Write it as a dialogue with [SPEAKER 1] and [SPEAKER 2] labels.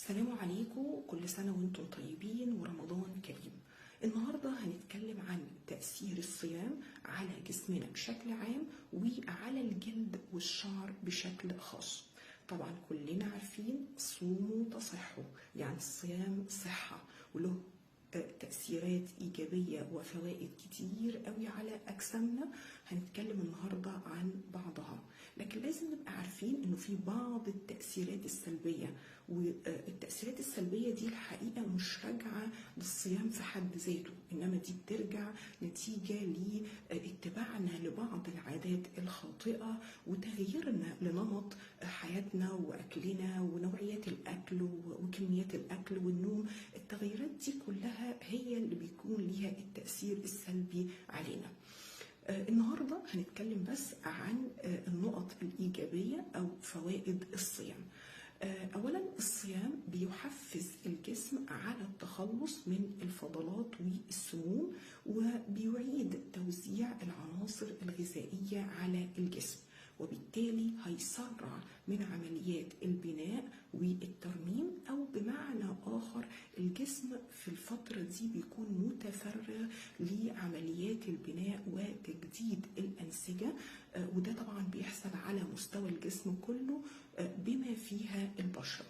[SPEAKER 1] السلام عليكم، كل سنة وانتم طيبين ورمضان كريم. النهاردة هنتكلم عن تأثير الصيام على جسمنا بشكل عام وعلى الجلد والشعر بشكل خاص. طبعا كلنا عارفين صوموا تصحوا، يعني الصيام صحة وله تأثيرات إيجابية وفوائد كتير قوي على أجسامنا. هنتكلم النهاردة عن بعضها، لكن لازم نبقى عارفين إنه في بعض التأثيرات السلبية، والتأثيرات السلبية دي الحقيقة مش راجعة للصيام في حد ذاته، إنما دي بترجع نتيجة لاتباعنا لبعض العادات الخاطئة وتغييرنا لنمط حياتنا وأكلنا ونوعيات الأكل وكميات الأكل والنوم. التغييرات دي كلها هي اللي بيكون ليها التأثير السلبي علينا. النهاردة هنتكلم بس عن النقط الإيجابية أو فوائد الصيام. أولا، الصيام بيحفز الجسم على التخلص من الفضلات والسموم، وبيعيد توزيع العناصر الغذائية على الجسم، وبالتالي هيسرع من عمليات البناء والترميم، أو بمعنى آخر الجسم في الفترة دي بيكون متفرغ لعمليات البناء وتجديد الأنسجة، وده طبعا بيحصل على مستوى الجسم كله بما فيها البشرة.